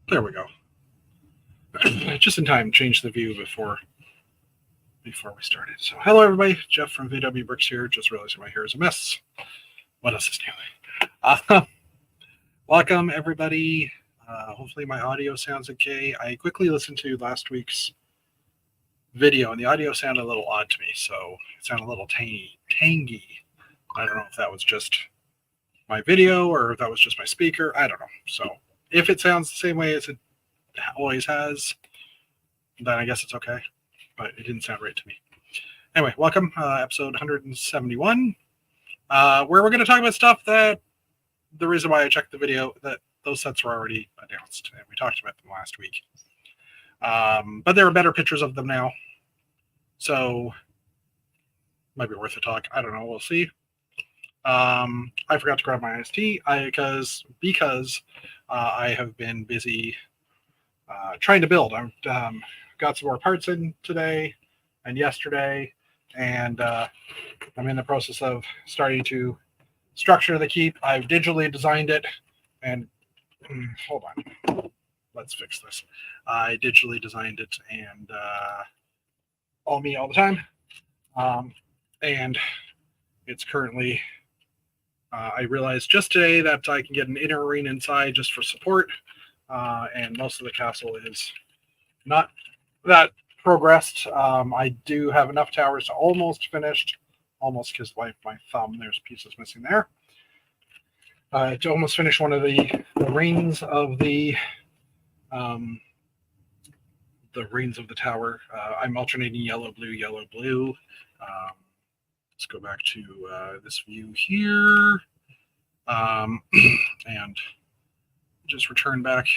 There we go. Just in time, change the view before we started. So, hello everybody, Jeff from VW Bricks here. Just realizing my hair is a mess. What else is new? Welcome everybody. Hopefully my audio sounds okay. I quickly listened to last week's video, and the audio sounded a little odd to me. So it sounded a little tangy. I don't know if that was just my video or if that was just my speaker. I don't know. So if it sounds the same way as it always has, then I guess it's okay. But it didn't sound right to me. Anyway, welcome, episode 171, where we're going to talk about stuff that the reason why I checked the video, that those sets were already announced, and we talked about them last week. But there are better pictures of them now, so might be worth a talk. I don't know. We'll see. I forgot to grab my IST because I have been busy trying to build. I've got some more parts in today and yesterday, and I'm in the process of starting to structure the keep. I've digitally designed it, and hold on, let's fix this. I digitally designed it, and all me all the time, and it's currently I realized just today that I can get an inner ring inside just for support, and most of the castle is not that progressed. I do have enough towers to almost finished, almost because my thumb, there's pieces missing there. To almost finish one of the rings of the rings of the tower. I'm alternating yellow, blue, yellow, blue. Let's go back to this view here, and just return back.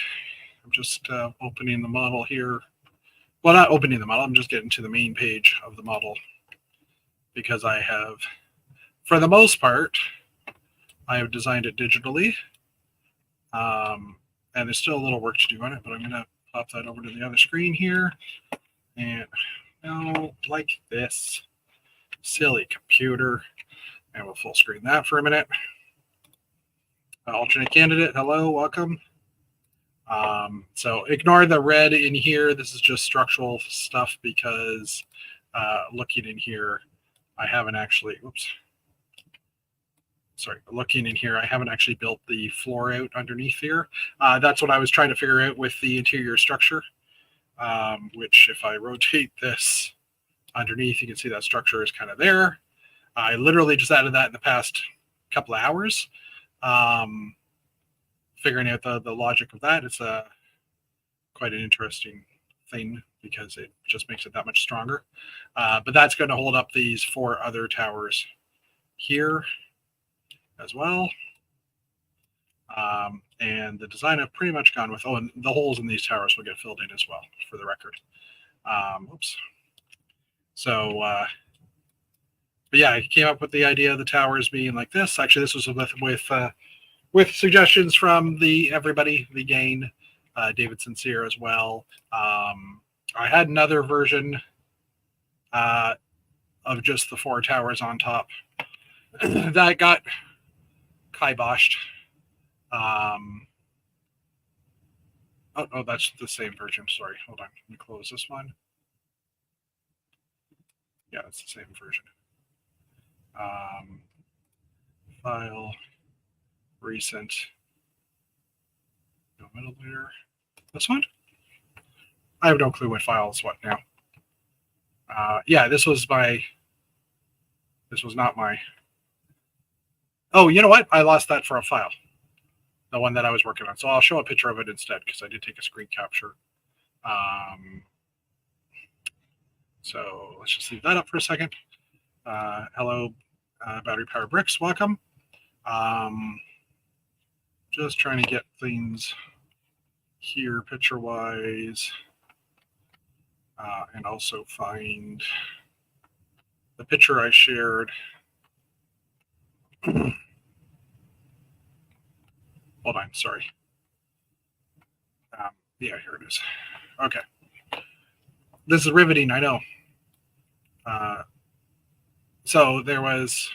I'm just opening the model here. Well, not opening the model. I'm just getting to the main page of the model because I have, for the most part, I have designed it digitally. And there's still a little work to do on it, but I'm going to pop that over to the other screen here. And no, like this. Silly computer. And we'll full screen that for a minute. Alternate candidate, hello, welcome. So ignore the red in here. This is just structural stuff because looking in here, I haven't actually, looking in here, I haven't actually built the floor out underneath here. That's what I was trying to figure out with the interior structure, which if I rotate this underneath, you can see that structure is kind of there. I literally just added that in the past couple of hours. Figuring out the logic of that, it's quite an interesting thing because it just makes it that much stronger. But that's going to hold up these 4 other towers here as well. And the design I've pretty much gone with, and the holes in these towers will get filled in as well, for the record. So, but yeah, I came up with the idea of the towers being like this. Actually, this was with suggestions from the Gain, David Sincere as well. I had another version of just the 4 towers on top that got kiboshed. Oh, that's the same version. Sorry, hold on. Let me close this one. Yeah, it's the same version. File, recent, no middle layer. This one? I have no clue what file is what now. Yeah, this was not my. Oh, you know what? I lost that for a file. The one that I was working on. So I'll show a picture of it instead because I did take a screen capture. So let's just leave that up for a second. Hello, Battery Power Bricks, welcome. Just trying to get things here picture-wise, and also find the picture I shared. Hold on, sorry. Yeah, here it is. Okay. This is riveting, I know. So there was,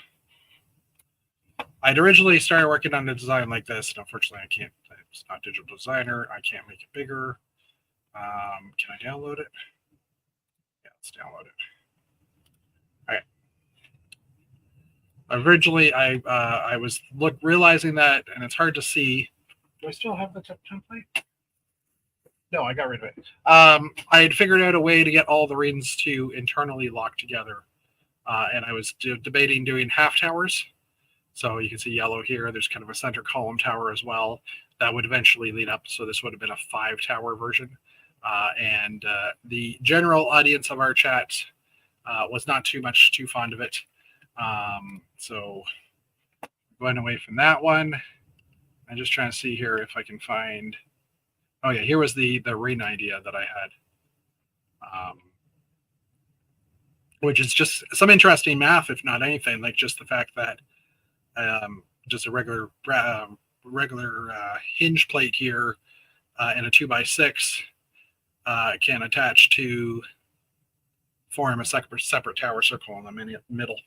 I'd originally started working on the design like this, and unfortunately I can't It's not Digital Designer. I can't make it bigger. Can I download it? Yeah, let's download it. All right. Originally, I was realizing that, and it's hard to see. Do I still have the template? No, I got rid of it. I had figured out a way to get all the rings to internally lock together, and I was debating doing half towers. So you can see yellow here. There's kind of a center column tower as well. That would eventually lead up. So this would have been a 5-tower version. And the general audience of our chat was not too fond of it. So going away from that one, I'm just trying to see here if I can find. Oh yeah, here was the ring idea that I had, which is just some interesting math, if not anything, like just the fact that just a regular hinge plate here and a 2x6 can attach to form a separate tower circle in the middle.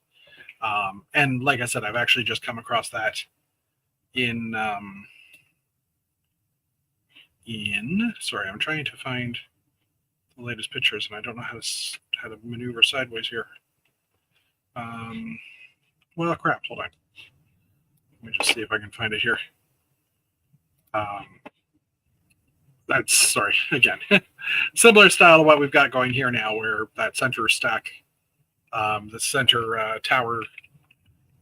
And like I said, I've actually just come across that in sorry, I'm trying to find the latest pictures and I don't know how to maneuver sideways here. Well, crap, hold on. Let me just see if I can find it here. That's, sorry, again, similar style to what we've got going here now, where that center stack, the center tower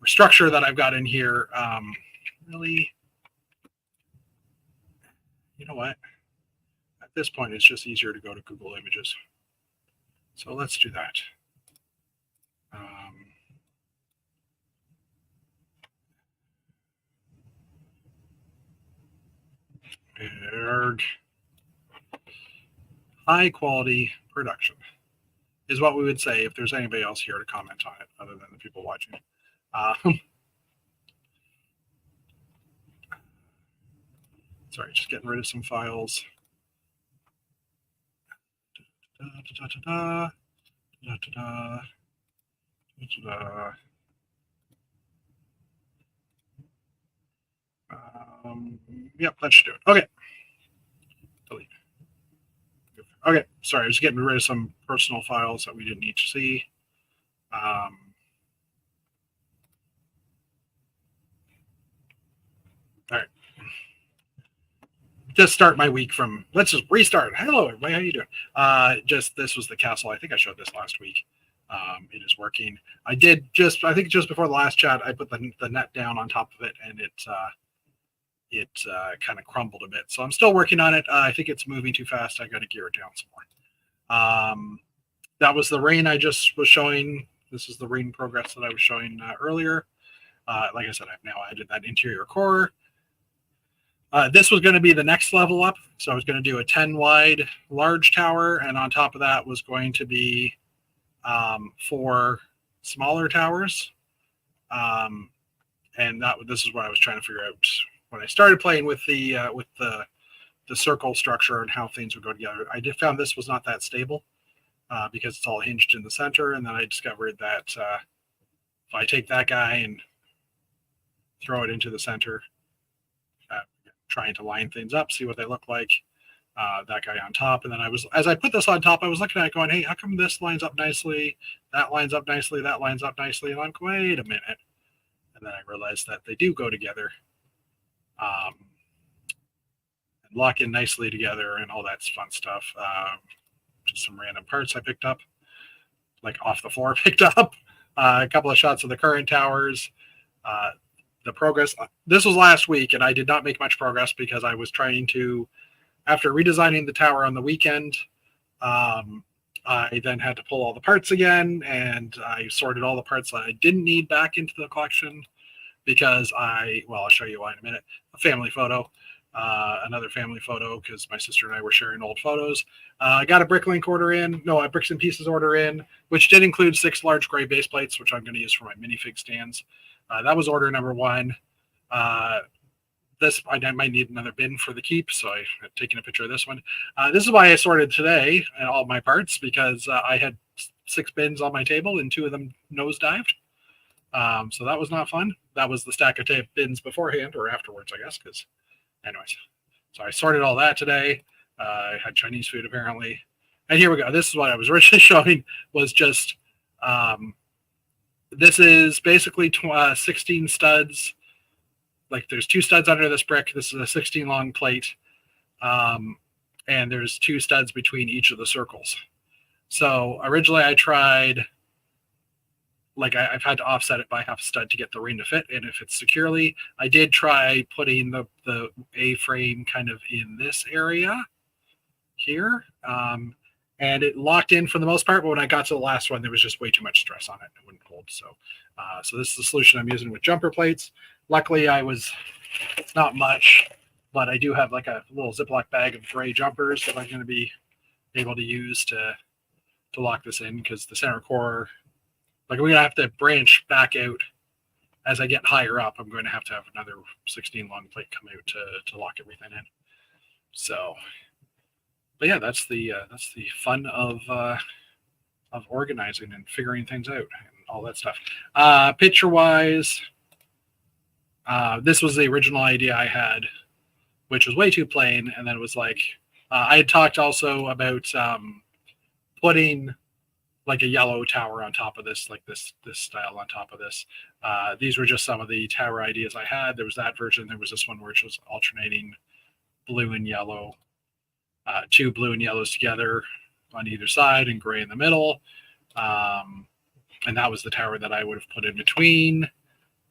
structure that I've got in here, really, you know what? At this point, it's just easier to go to Google Images. So let's do that. High quality production is what we would say if there's anybody else here to comment on it other than the people watching. Sorry, just getting rid of some files. Yep, that should do it. Okay. Delete. Okay, sorry, I was getting rid of some personal files that we didn't need to see. All right. Just start my week from, let's just restart. Hello, everybody, how you doing? This was the castle. I think I showed this last week. It is working. I think just before the last chat, I put the net down on top of it, and it kind of crumbled a bit. So I'm still working on it. I think it's moving too fast. I got to gear it down some more. That was the rain I just was showing. This is the rain progress that I was showing earlier. Like I said, I've now added that interior core. This was going to be the next level up. So I was going to do a 10 wide large tower. And on top of that was going to be 4 smaller towers. And this is what I was trying to figure out when I started playing with the circle structure and how things would go together. I found this was not that stable because it's all hinged in the center. And then I discovered that if I take that guy and throw it into the center, trying to line things up, see what they look like, that guy on top. And then as I put this on top, I was looking at it going, hey, how come this lines up nicely? That lines up nicely. That lines up nicely. And I'm going, wait a minute. And then I realized that they do go together. And lock in nicely together and all that fun stuff. Just some random parts I picked up, like off the floor picked up. A couple of shots of the current towers. The progress. This was last week, and I did not make much progress because I was trying to, after redesigning the tower on the weekend, I then had to pull all the parts again, and I sorted all the parts that I didn't need back into the collection because I'll show you why in a minute. A family photo, another family photo because my sister and I were sharing old photos. I got a Bricklink order in, no, a Bricks and Pieces order in, which did include 6 large gray base plates, which I'm going to use for my minifig stands. That was order number 1. This, I might need another bin for the keep, so I've taken a picture of this one. This is why I sorted today all my parts, because I had 6 bins on my table and 2 of them nosedived. So that was not fun. That was the stack of tape bins beforehand or afterwards, I guess, because anyways. So I sorted all that today. I had Chinese food apparently. And here we go. This is what I was originally showing, was just, this is basically 16 studs. Like there's 2 studs under this brick. This is a 16 long plate. And there's 2 studs between each of the circles. So originally I tried, like I've had to offset it by half a stud to get the ring to fit. And if it's securely, I did try putting the A-frame kind of in this area here. And it locked in for the most part, but when I got to the last one, there was just way too much stress on it. It wouldn't hold. So this is the solution I'm using with jumper plates. Luckily, it's not much, but I do have like a little Ziploc bag of gray jumpers that I'm going to be able to use to lock this in, because the center core, like we're going to have to branch back out as I get higher up. I'm going to have another 16 long plate come out to lock everything in. So, but yeah, that's the fun of organizing and figuring things out and all that stuff. Picture wise, this was the original idea I had, which was way too plain. And then it was like, I had talked also about putting like a yellow tower on top of this, like this style on top of this. These were just some of the tower ideas I had. There was that version. There was this one which was alternating blue and yellow, 2 blue and yellows together on either side and gray in the middle. And that was the tower that I would have put in between.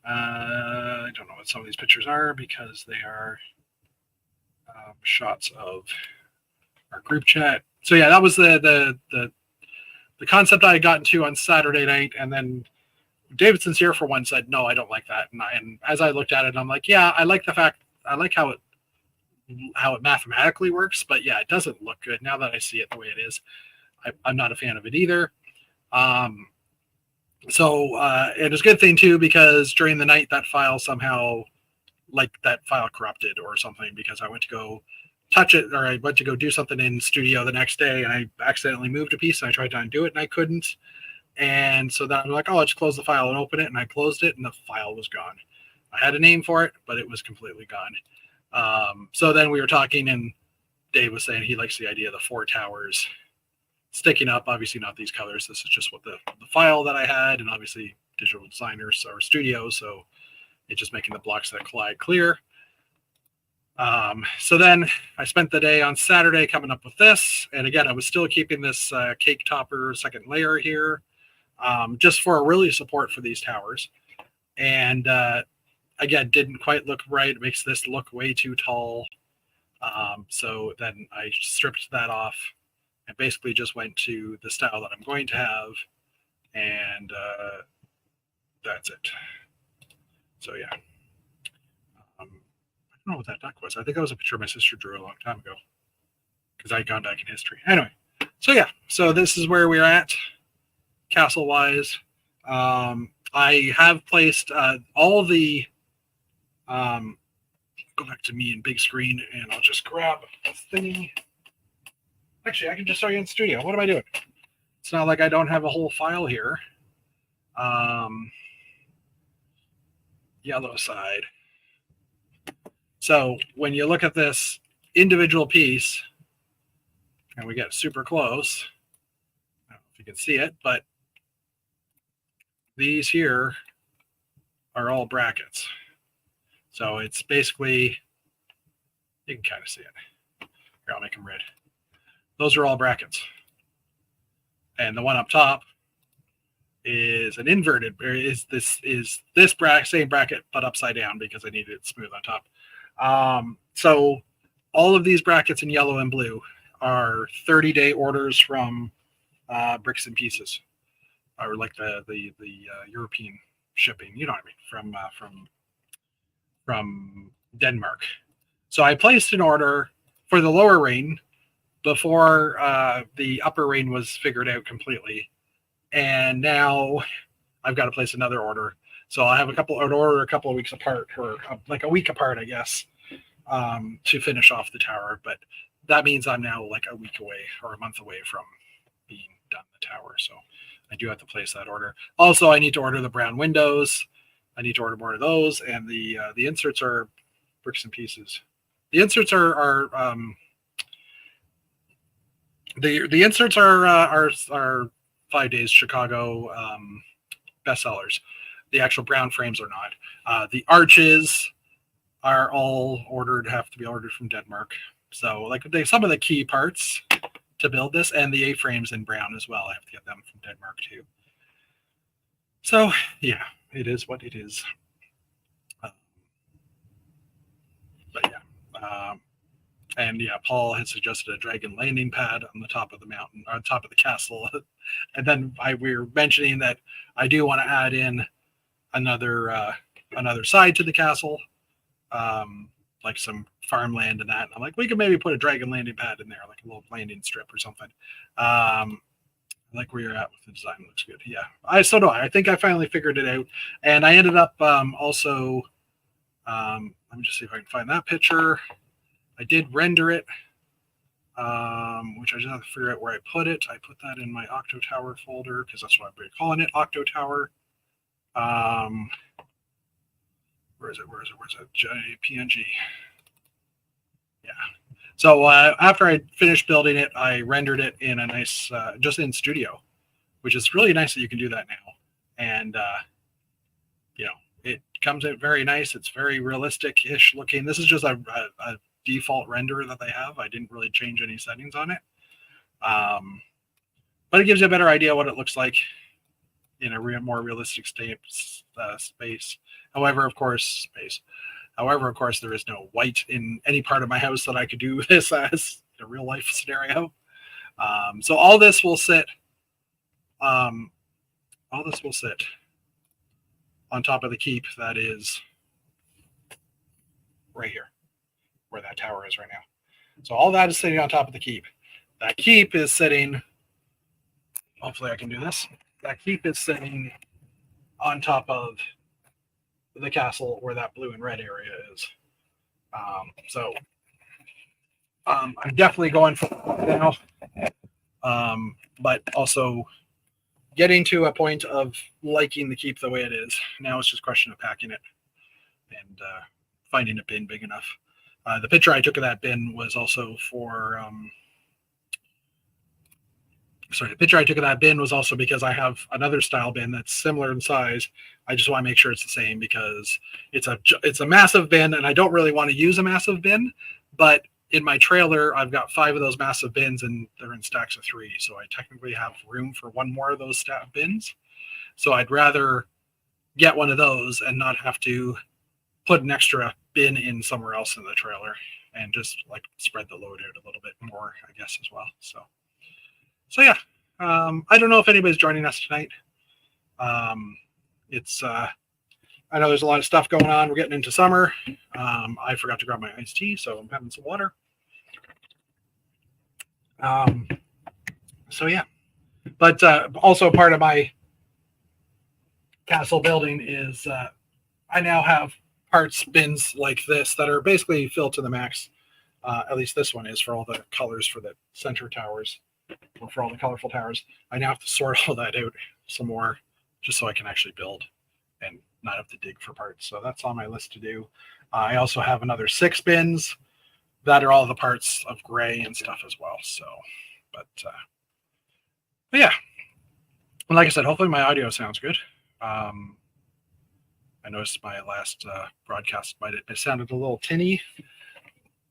I don't know what some of these pictures are because they are shots of our group chat. So yeah, that was the concept I had gotten to on Saturday night, and then Davidson's here for one said, no, I don't like that. And as I looked at it, I'm like, yeah, I like how it mathematically works, but yeah, it doesn't look good now that I see it the way it is. I'm not a fan of it either. So and it's a good thing too, because during the night that file somehow, like that file corrupted or something, because I went to go touch it, or I went to go do something in studio the next day and I accidentally moved a piece and I tried to undo it and I couldn't. And so then I'm like, oh, let's close the file and open it. And I closed it and the file was gone. I had a name for it, but it was completely gone. So then we were talking and Dave was saying he likes the idea of the 4 towers sticking up. Obviously not these colors. This is just what the file that I had, and obviously digital designers or studio. So it's just making the blocks that collide clear. So then I spent the day on Saturday coming up with this. And again, I was still keeping this cake topper second layer here, just for a really support for these towers. And again, didn't quite look right. It makes this look way too tall. So then I stripped that off and basically just went to the style that I'm going to have. And that's it. So yeah. I don't know what that duck was. I think that was a picture my sister drew a long time ago, because I had gone back in history. Anyway, so yeah, so this is where we're at castle wise. I have placed all the go back to me in big screen, and I'll just grab this thingy. Actually, I can just show you in studio. What am I doing? It's not like I don't have a whole file here. Yellow side. So when you look at this individual piece, and we get super close, I don't know if you can see it, but these here are all brackets. So it's basically, you can kind of see it. Here, I'll make them red. Those are all brackets. And the one up top is an inverted, is this same bracket, but upside down because I needed it smooth on top. So all of these brackets in yellow and blue are 30-day orders from Bricks and Pieces, or like the European shipping. You know what I mean, from Denmark. So I placed an order for the lower ring before the upper ring was figured out completely, and now I've got to place another order. So I have order a couple of weeks apart, or like a week apart, I guess, to finish off the tower. But that means I'm now like a week away or a month away from being done the tower. So I do have to place that order. Also, I need to order the brown windows. I need to order more of those, and the inserts are Bricks and Pieces. The inserts are the inserts are 5 Days Chicago bestsellers. The actual brown frames are not. The arches are all have to be ordered from Denmark. So like some of the key parts to build this, and the A-frames in brown as well. I have to get them from Denmark too. So yeah, it is what it is. But yeah. And yeah, Paul had suggested a dragon landing pad on the top of the mountain, on top of the castle. And then we were mentioning that I do want to add in another side to the castle, like some farmland and that. And I'm like, we could maybe put a dragon landing pad in there, like a little landing strip or something. Like where you're at with the design looks good. Yeah, so do I. I think I finally figured it out, and I ended up also. Let me just see if I can find that picture. I did render it, which I just have to figure out where I put it. I put that in my Octo Tower folder because that's what I've been calling it, Octo Tower. Where is it? PNG. Yeah. So after I finished building it, I rendered it in a nice, just in Studio, which is really nice that you can do that now. And, it comes out very nice. It's very realistic-ish looking. This is just a default render that they have. I didn't really change any settings on it. But it gives you a better idea what it looks like in a more realistic space. However, of course, there is no white in any part of my house that I could do this as a real life scenario. So all this will sit on top of the keep that is right here, where that tower is right now. So all that is sitting on top of the keep. That keep is sitting, hopefully I can do this. That keep is sitting on top of the castle where that blue and red area is. I'm definitely going for that now. But also getting to a point of liking the keep the way it is. Now it's just a question of packing it and finding a bin big enough. The picture I took of that bin was also for the picture I took of that bin was also because I have another style bin that's similar in size. I just want to make sure it's the same because it's a massive bin, and I don't really want to use a massive bin. But in my trailer, I've got 5 of those massive bins, and they're in stacks of 3. So I technically have room for one more of those bins. So I'd rather get one of those and not have to put an extra bin in somewhere else in the trailer, and just like spread the load out a little bit more, I guess, as well. So yeah, I don't know if anybody's joining us tonight. It's I know there's a lot of stuff going on. We're getting into summer. I forgot to grab my iced tea, so I'm having some water. So yeah, but also part of my castle building is I now have parts bins like this that are basically filled to the max. At least this one is for all the colors for the center towers, or for all the colorful towers. I now have to sort all that out some more just so I can actually build and not have to dig for parts. So that's on my list to do. I also have another 6 bins that are all the parts of gray and stuff as well. So, but yeah. And like I said, hopefully my audio sounds good. I noticed my last broadcast it sounded a little tinny.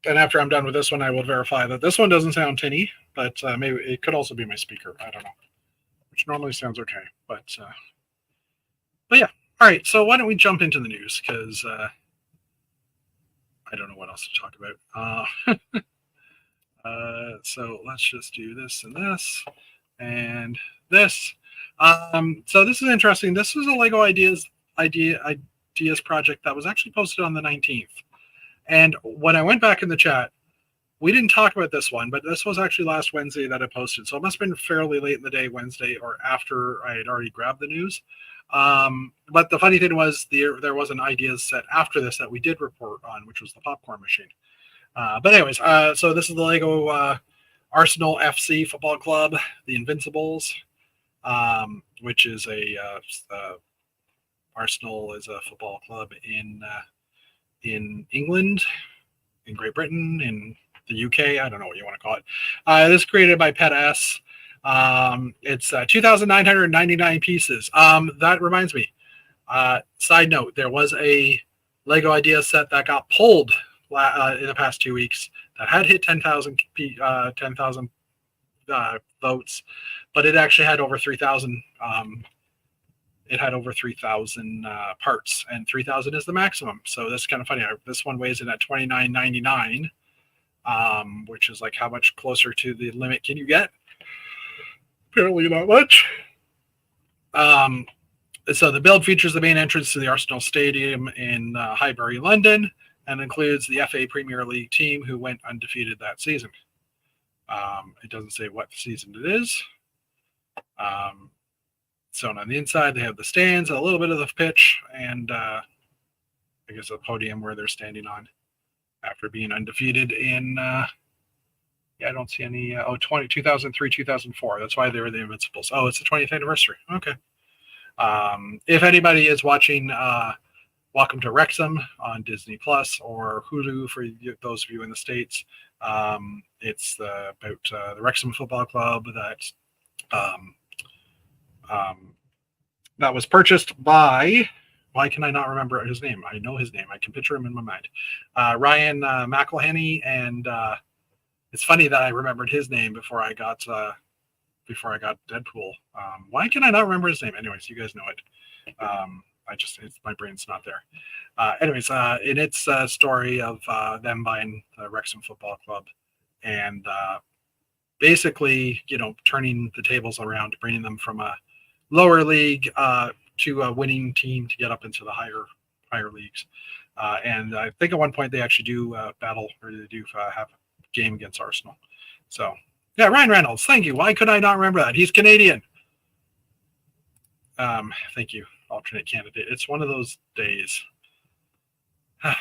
And after I'm done with this one, I will verify that this one doesn't sound tinny, but maybe it could also be my speaker. I don't know, which normally sounds okay. But yeah. All right. So why don't we jump into the news? Because I don't know what else to talk about. So let's just do this and this and this. So this is interesting. This was a Lego ideas project that was actually posted on the 19th. And when I went back in the chat, we didn't talk about this one, but this was actually last Wednesday that I posted. So it must have been fairly late in the day, Wednesday, or after I had already grabbed the news. But the funny thing was there was an ideas set after this that we did report on, which was the popcorn machine. But anyways, so this is the Lego Arsenal FC football club, the Invincibles, which is Arsenal is a football club in England, in Great Britain, in the UK. I don't know what you want to call it. This is created by Pet S. It's 2,999 pieces. That reminds me. Side note: there was a Lego Idea set that got pulled in the past 2 weeks that had hit 10,000 votes, but it actually had over 3,000. It had over 3,000 parts, and 3,000 is the maximum. So that's kind of funny. This one weighs in at 29.99, which is like how much closer to the limit can you get? Apparently not much. So the build features the main entrance to the Arsenal Stadium in Highbury, London, and includes the FA Premier League team who went undefeated that season. It doesn't say what season it is. So on the inside, they have the stands, a little bit of the pitch, and I guess a podium where they're standing on after being undefeated in, I don't see any, 2003, 2004. That's why they were the Invincibles. Oh, it's the 20th anniversary. Okay. If anybody is watching Welcome to Wrexham on Disney Plus or Hulu for those of you in the States, it's about the Wrexham Football Club that was purchased by, why can I not remember his name? I know his name. I can picture him in my mind. Ryan McElhenney, and it's funny that I remembered his name before I got Deadpool. Why can I not remember his name? Anyways, you guys know it. My brain's not there. And it's a story of them buying the Wrexham Football Club and basically, turning the tables around, bringing them from a lower league to a winning team to get up into the higher leagues. And I think at one point they actually do battle, or they do have a game against Arsenal. So, yeah, Ryan Reynolds, thank you. Why could I not remember that? He's Canadian. Thank you, alternate candidate. It's one of those days. I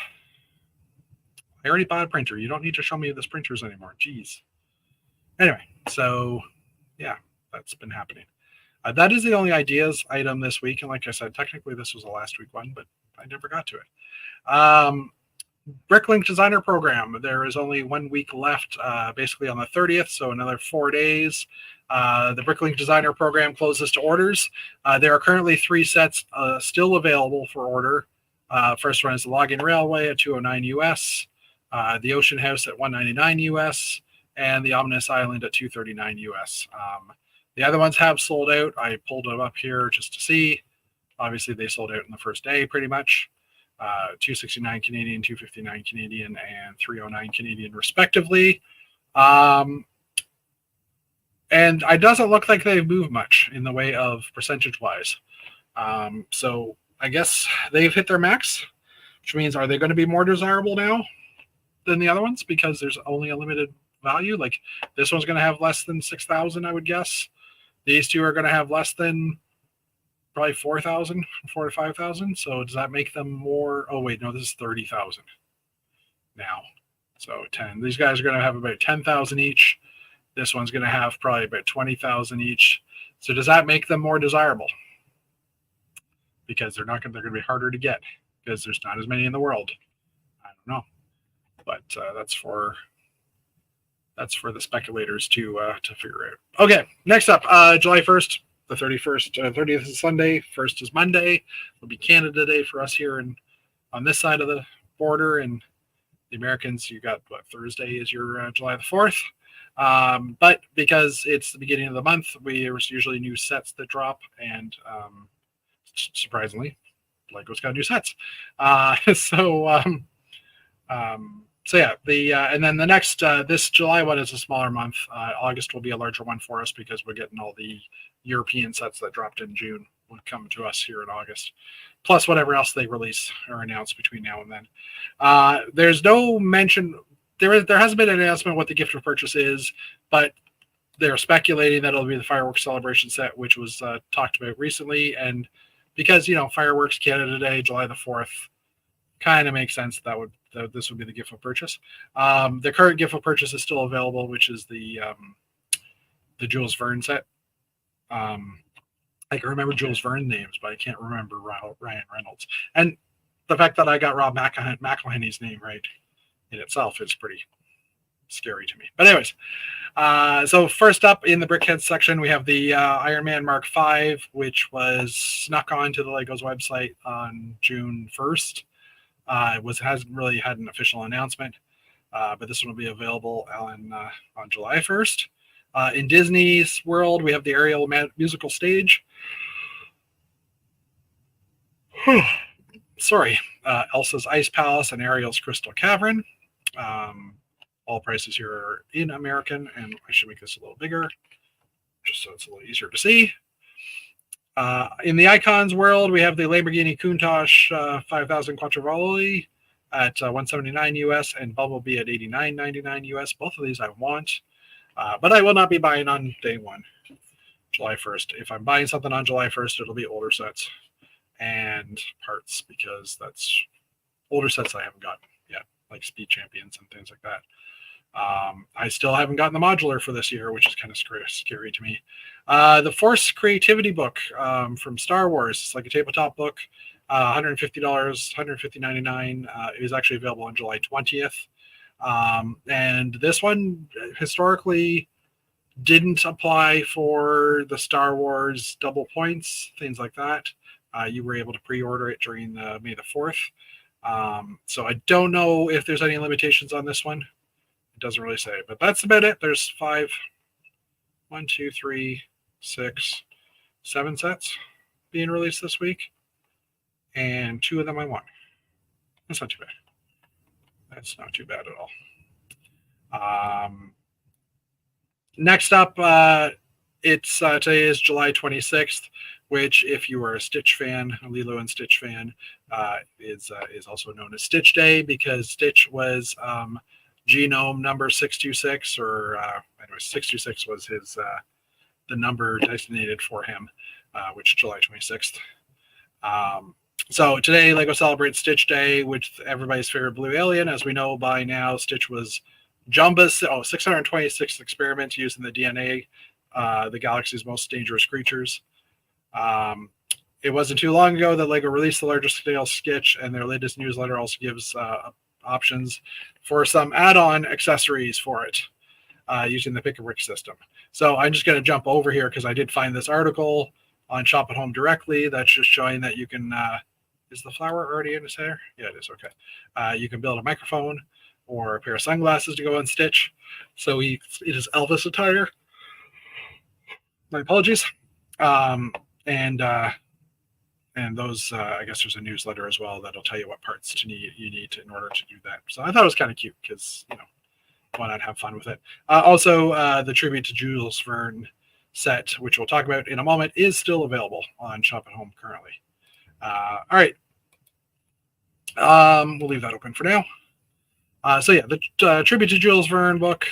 already bought a printer. You don't need to show me the printers anymore. Jeez. Anyway, so yeah, that's been happening. That is the only ideas item this week. And like I said, technically this was a last week one, but I never got to it. Bricklink Designer Program. There is only 1 week left, basically on the 30th, so another 4 days. The Bricklink Designer Program closes to orders. There are currently 3 sets still available for order. First one is the Login Railway at $209 US, the Ocean House at $199 US, and the Ominous Island at $239 US. The other ones have sold out. I pulled them up here just to see. Obviously, they sold out in the first day pretty much. 269 Canadian, 259 Canadian, and 309 Canadian respectively. And it doesn't look like they've moved much in the way of percentage-wise. So I guess they've hit their max, which means are they going to be more desirable now than the other ones because there's only a limited value? Like this one's going to have less than 6,000, I would guess. These two are going to have less than probably 4,000, 4 to 5,000. So does that make them more? Oh, wait, no, this is 30,000 now. So 10. These guys are going to have about 10,000 each. This one's going to have probably about 20,000 each. So does that make them more desirable? Because they're going to be harder to get because there's not as many in the world. I don't know, but that's for the speculators to figure out. Okay, next up, July 1st, the 31st, 30th is Sunday, 1st is Monday. It'll be Canada Day for us here on this side of the border, and the Americans, you got Thursday is your July the 4th. But because it's the beginning of the month, there's usually new sets that drop, and surprisingly, Lego's got new sets. So yeah, and then the next this July one is a smaller month. August will be a larger one for us because we're getting all the European sets that dropped in June will come to us here in August, plus whatever else they release or announce between now and then. There's no mention. There hasn't been an announcement what the gift of purchase is, but they're speculating that it'll be the Fireworks Celebration set, which was talked about recently, and because Fireworks Canada Day, July the 4th. Kind of makes sense that this would be the gift of purchase. The current gift of purchase is still available, which is the Jules Verne set. I can remember Jules Verne names, but I can't remember Ryan Reynolds. And the fact that I got Rob McElhenney's name right in itself is pretty scary to me. But anyways, so first up in the Brickheads section, we have the Iron Man Mark V, which was snuck onto the Legos website on June 1st. It hasn't really had an official announcement, but this one will be available on July 1st. In Disney's world, we have the Ariel musical stage. Sorry, Elsa's Ice Palace and Ariel's Crystal Cavern. All prices here are in American, and I should make this a little bigger, just so it's a little easier to see. In the Icons world, we have the Lamborghini Countach 5000 Quattrivoglia at $179 US and Bumblebee at $89.99 US. Both of these I want, but I will not be buying on day one, July 1st. If I'm buying something on July 1st, it'll be older sets and parts, because that's older sets I haven't gotten yet, like Speed Champions and things like that. I still haven't gotten the modular for this year, which is kind of scary to me. The Force Creativity book from Star Wars. It's like a tabletop book, $150, $150.99. It was actually available on July 20th. And this one historically didn't apply for the Star Wars double points, things like that. You were able to pre-order it during May the 4th. So I don't know if there's any limitations on this one. It doesn't really say, but that's about it. There's 7 sets being released this week, and 2 of them I want. That's not too bad. That's not too bad at all. Next up, it's today is July 26th, which, if you are a Stitch fan, a Lilo and Stitch fan, is also known as Stitch Day, because Stitch was genome number 626, or anyway, 626 was his the number designated for him, which is July 26th. So today, LEGO celebrates Stitch Day with everybody's favorite blue alien. As we know by now, Stitch was Jumba's 626th experiment using the DNA, the galaxy's most dangerous creatures. It wasn't too long ago that LEGO released the larger scale sketch, and their latest newsletter also gives options for some add-on accessories for it using the Pick a Brick system. So I'm just going to jump over here because I did find this article on Shop at Home directly that's just showing that you can is the flower already in his hair? Yeah, it is. Okay. You can build a microphone or a pair of sunglasses to go on Stitch. So it is Elvis attire. My apologies. And those, I guess there's a newsletter as well that'll tell you what parts you need in order to do that. So I thought it was kind of cute because, why not have fun with it? Also, the Tribute to Jules Verne set, which we'll talk about in a moment, is still available on Shop at Home currently. All right. We'll leave that open for now. So yeah, the Tribute to Jules Verne book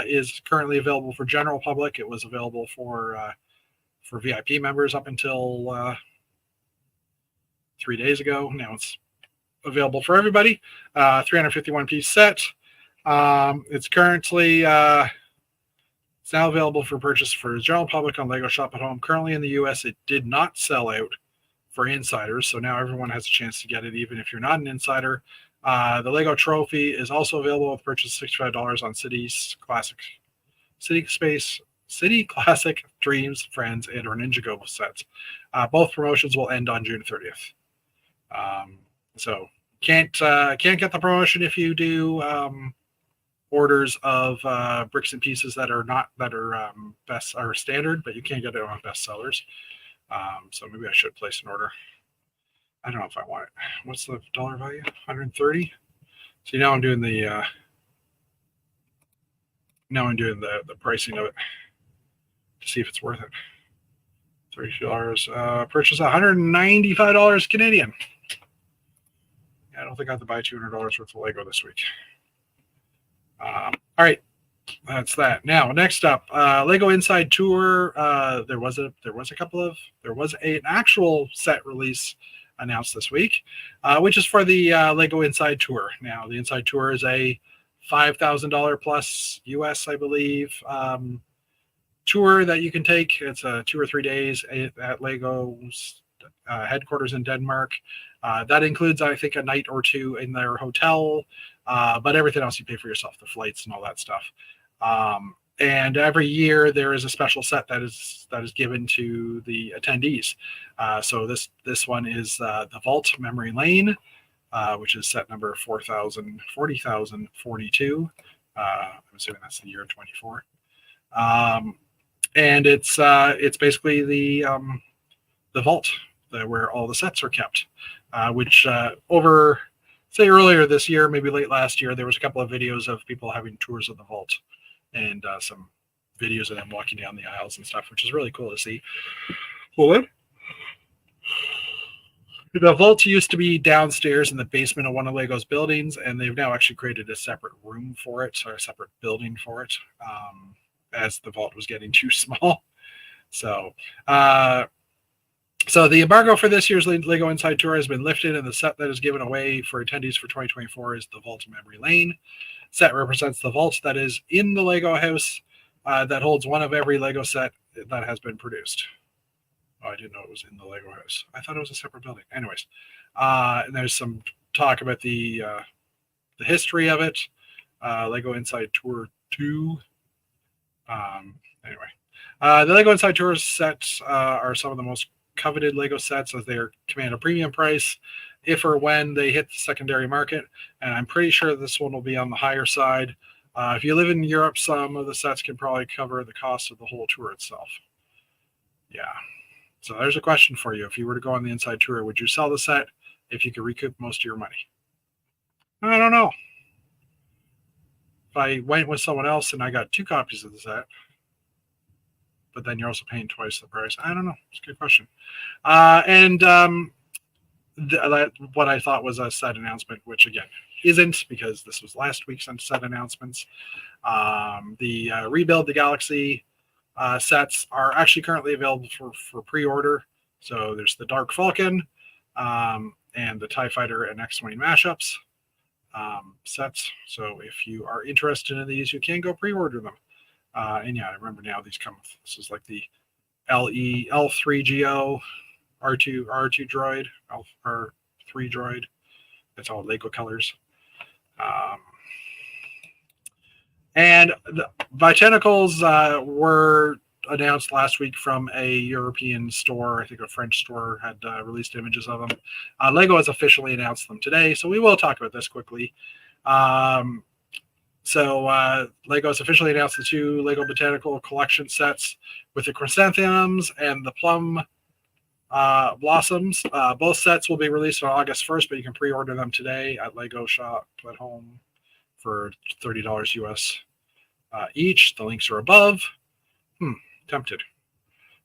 is currently available for general public. It was available for VIP members up until 3 days ago. Now it's available for everybody. 351 piece set. It's currently it's now available for purchase for general public on LEGO Shop at Home. Currently in the US, it did not sell out for insiders, so now everyone has a chance to get it, even if you're not an insider. The LEGO Trophy is also available with purchase $65 on City Classic, Dreams, Friends, and or Ninjago sets. Both promotions will end on June 30th. So can't get the promotion if you do orders of bricks and pieces that are best or standard, but you can get it on bestsellers. So maybe I should place an order. I don't know if I want it. What's the dollar value? 130. See, now I'm doing the pricing of it to see if it's worth it. $32. Purchase $195 Canadian. Yeah, I don't think I have to buy $200 worth of Lego this week. All right, that's that. Now, next up, Lego Inside Tour. There was an actual set release announced this week, which is for the Lego Inside Tour. Now, the Inside Tour is a $5,000 plus US, I believe, tour that you can take. It's 2 or 3 days at Lego's headquarters in Denmark. That includes, I think, a night or two in their hotel, but everything else you pay for yourself, the flights and all that stuff. And every year there is a special set that is given to the attendees. So this one is the Vault Memory Lane, which is set number 40,042. I'm assuming that's the year 24. And it's basically the vault where all the sets are kept, which over, say, earlier this year, maybe late last year, there was a couple of videos of people having tours of the vault and some videos of them walking down the aisles and stuff, which is really cool to see. Hold on. The vault used to be downstairs in the basement of one of Lego's buildings, and they've now actually created a separate room for it, or a separate building for it, as the vault was getting too small. So the embargo for this year's Lego Inside Tour has been lifted, and the set that is given away for attendees for 2024 is the Vault Memory Lane. Set represents the vault that is in the Lego house that holds one of every Lego set that has been produced. Oh, I didn't know it was in the Lego house. I thought it was a separate building. Anyways, and there's some talk about the history of it. Lego Inside Tour 2. Anyway, the Lego Inside Tour sets are some of the most coveted Lego sets, as they command a premium price if or when they hit the secondary market. And I'm pretty sure this one will be on the higher side. If you live in Europe, some of the sets can probably cover the cost of the whole tour itself. Yeah. So there's a question for you. If you were to go on the Inside Tour, would you sell the set if you could recoup most of your money? I don't know. If I went with someone else and I got 2 copies of the set, but then you're also paying twice the price. I don't know. It's a good question. What I thought was a set announcement, which again isn't, because this was last week's set announcements. The Rebuild the Galaxy sets are actually currently available for pre-order. So there's the Dark Falcon and the TIE Fighter and X-Wing mashups sets. So if you are interested in these, you can go pre-order them. And yeah, I remember now these come with, this is like the L3GO R2 droid, R3 droid. It's all Lego colors. And the Botanicals were announced last week from a European store. I think a French store had released images of them. Lego has officially announced them today, so we will talk about this quickly. Lego has officially announced the 2 Lego Botanical Collection sets with the chrysanthemums and the plum blossoms. Both sets will be released on August 1st, but you can pre-order them today at Lego Shop at Home for $30 US each. The links are above. Tempted.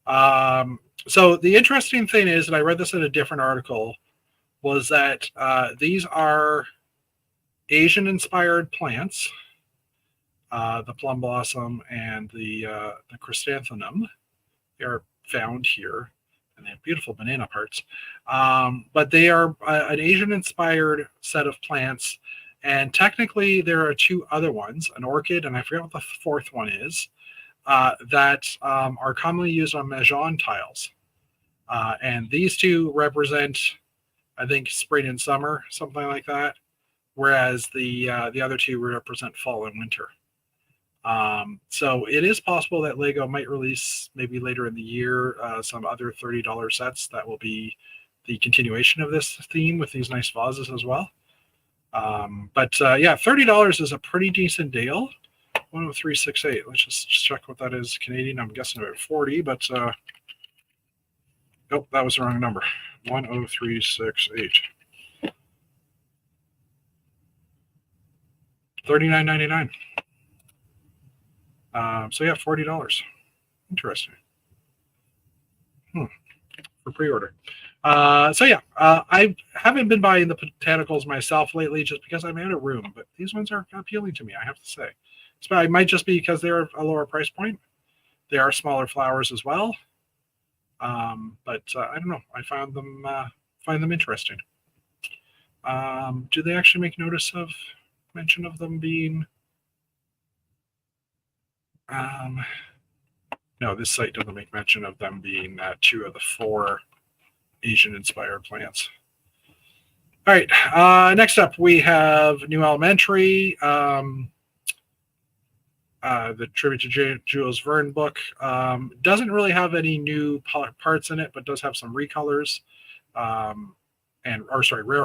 So the interesting thing is, and I read this in a different article, was that these are Asian-inspired plants, the plum blossom and the chrysanthemum. They are found here, and they have beautiful banana parts. But they are an Asian-inspired set of plants, and technically there are 2 other ones, an orchid, and I forget what the 4th one is, that are commonly used on Mahjong tiles. And these 2 represent, I think, spring and summer, something like that, whereas the other 2 represent fall and winter. So it is possible that Lego might release maybe later in the year some other $30 sets that will be the continuation of this theme with these nice vases as well. But $30 is a pretty decent deal. 10368. Let's just check what that is Canadian. I'm guessing about 40, but nope, that was the wrong number. 10368. $39.99. So yeah, $40. Interesting. For pre-order. I haven't been buying the botanicals myself lately just because I'm out of room, but these ones are appealing to me, I have to say. So it might just be because they're a lower price point. They are smaller flowers as well. But I don't know. I find them interesting. Do they actually make mention of them being? No, this site doesn't make mention of them being 2 of the 4 Asian-inspired plants. All right. Next up, we have New Elementary, the Tribute to Jules Verne book. Doesn't really have any new parts in it, but does have some recolors. Rare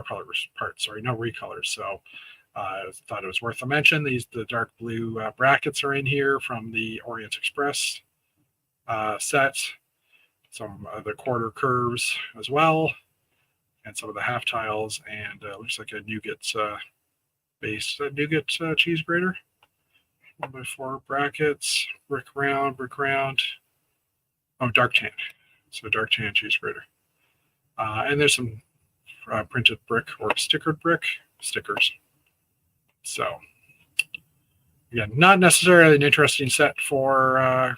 colors parts. Sorry, no recolors. So I thought it was worth a mention. The dark blue brackets are in here from the Orient Express set. Some of the quarter curves as well, and some of the half tiles, and looks like a nougat base, nougat cheese grater. 1x4 brackets, brick round. Oh, dark tan. So dark tan cheese grater. And there's some printed brick or stickered brick stickers. So, again, not necessarily an interesting set for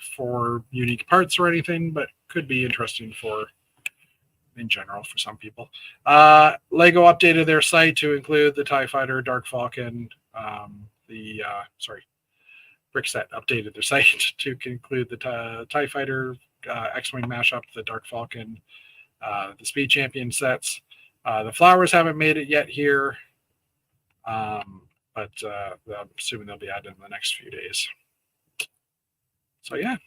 unique parts or anything, but could be interesting in general for some people. Lego updated their site to include the TIE Fighter, Dark Falcon. Brickset updated their site to include the TIE Fighter, X-Wing mashup, the Dark Falcon, the Speed Champion sets. The flowers haven't made it yet here, but I'm assuming they'll be added in the next few days. So yeah,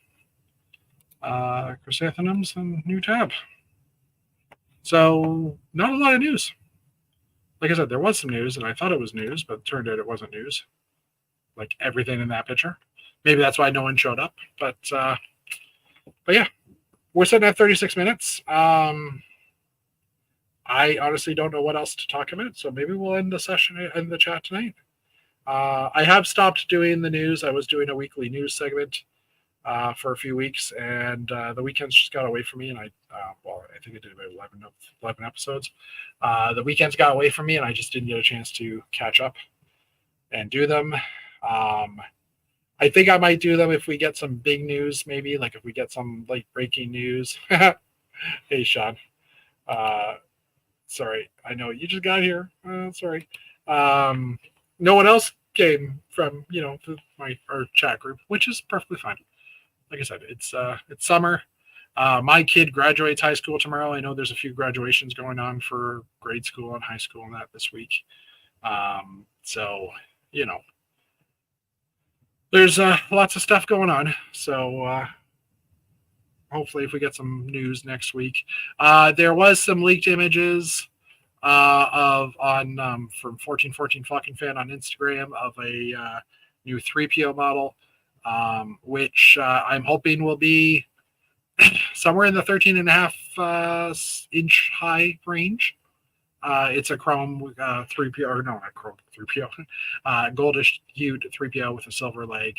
chrysanthemums and new tab. So not a lot of news. Like I said, there was some news, and I thought it was news, but it turned out it wasn't news. Like everything in that picture. Maybe that's why no one showed up. But yeah, we're sitting at 36 minutes. I honestly don't know what else to talk about, so maybe we'll end the session in the chat tonight. I have stopped doing the news. I was doing a weekly news segment for a few weeks, and the weekends just got away from me, and I think I did about 11 episodes. The weekends got away from me, and I just didn't get a chance to catch up and do them. I think I might do them if we get some big news, maybe, like if we get some late breaking news. Hey, Sean. Sorry, I know you just got here. Sorry. No one else came from our chat group, which is perfectly fine. Like I said, it's summer. My kid graduates high school tomorrow. I know there's a few graduations going on for grade school and high school and that this week. So there's lots of stuff going on. So hopefully if we get some news next week. There was some leaked images from 1414 Falcon Fan on Instagram of a new 3PO model, which I'm hoping will be somewhere in the 13.5 inch high range. It's a chrome 3PO, or no, not chrome 3PO, goldish hued 3PO with a silver leg,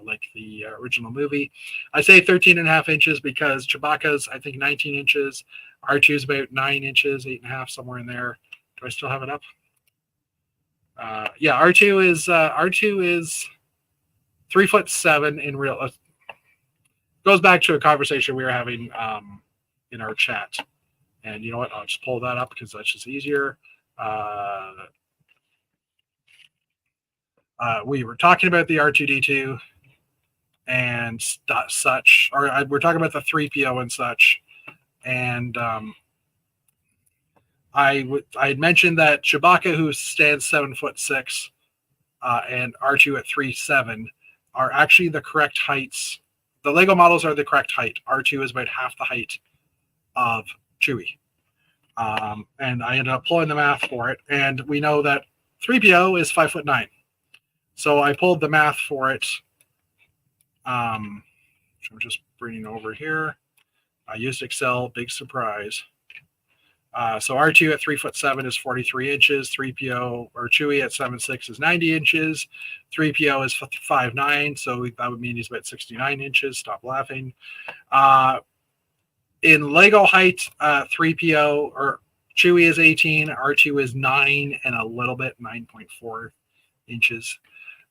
like the original movie. I say 13.5 inches because Chewbacca's, I think, 19 inches. R2's about 9 inches, 8.5, somewhere in there. Do I still have it up? Yeah, R2 is 3'7" in real. Goes back to a conversation we were having in our chat. And you know what? I'll just pull that up because that's just easier. We were talking about the R2D2 and such, or we're talking about the 3PO and such. And I had mentioned that Chewbacca, who stands 7'6", and R2 at 3'7", are actually the correct heights. The Lego models are the correct height. R2 is about half the height of Chewie. And I ended up pulling the math for it, and we know that 3PO is 5'9". So I pulled the math for it. Which I'm just bringing over here. I used Excel, big surprise. So R2 at 3'7" is 43 inches. 3PO or Chewie at 7'6" is 90 inches. 3PO is 5'9", so that would mean he's about 69 inches. Stop laughing. In Lego height, 3PO or Chewie is 18, R2 is 9 and a little bit, 9.4 inches.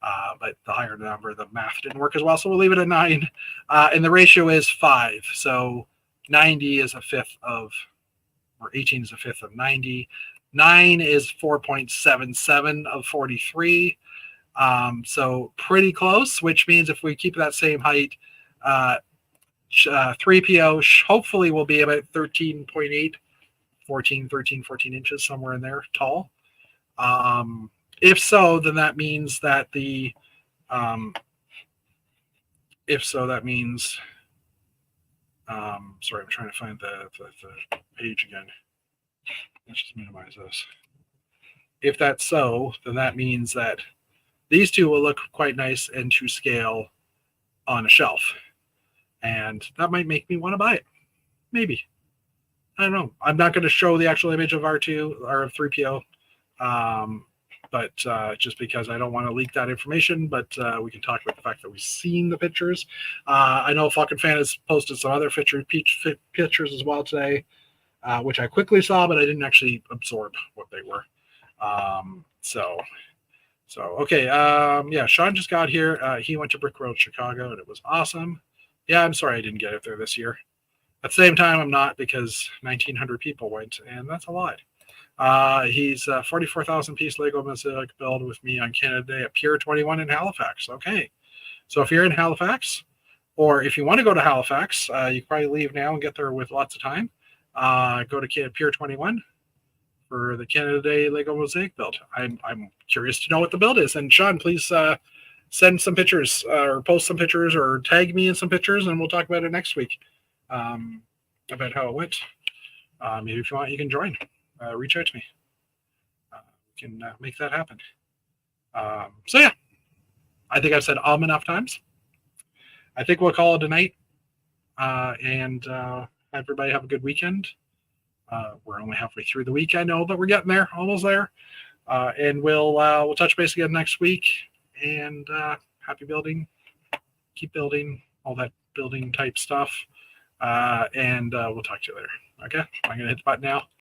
But the higher number, the math didn't work as well, so we'll leave it at 9. And the ratio is 5, so 90 is a fifth of, or 18 is a fifth of 90. 9 is 4.77 of 43. So pretty close, which means if we keep that same height, 3PO hopefully will be about 13 inches, somewhere in there, tall. If so, then that means that that means, sorry, I'm trying to find the page again. Let's just minimize this. If that's so, then that means that these two will look quite nice and to scale on a shelf. And that might make me want to buy it. Maybe. I don't know. I'm not going to show the actual image of R2 or of 3PO, but just because I don't want to leak that information. But we can talk about the fact that we've seen the pictures. I know Falcon Fan has posted some other pictures as well today, which I quickly saw, but I didn't actually absorb what they were. Okay. Yeah, Sean just got here. He went to Brick Road, Chicago, and it was awesome. Yeah, I'm sorry I didn't get it there this year. At the same time, I'm not, because 1,900 people went, and that's a lot. He's a 44,000 piece Lego Mosaic build with me on Canada Day at Pier 21 in Halifax. Okay. So if you're in Halifax, or if you want to go to Halifax, you can probably leave now and get there with lots of time. Go to Pier 21 for the Canada Day Lego Mosaic build. I'm curious to know what the build is. And Sean, please send some pictures or post some pictures or tag me in some pictures, and we'll talk about it next week. About how it went. Maybe if you want, you can join. Reach out to me. We can make that happen. So yeah, I think I've said enough times. I think we'll call it a night. And everybody have a good weekend. We're only halfway through the week, I know, but we're getting there, almost there. And we'll touch base again next week. And happy building, keep building, all that building type stuff. And we'll talk to you later. Okay, I'm gonna hit the button now.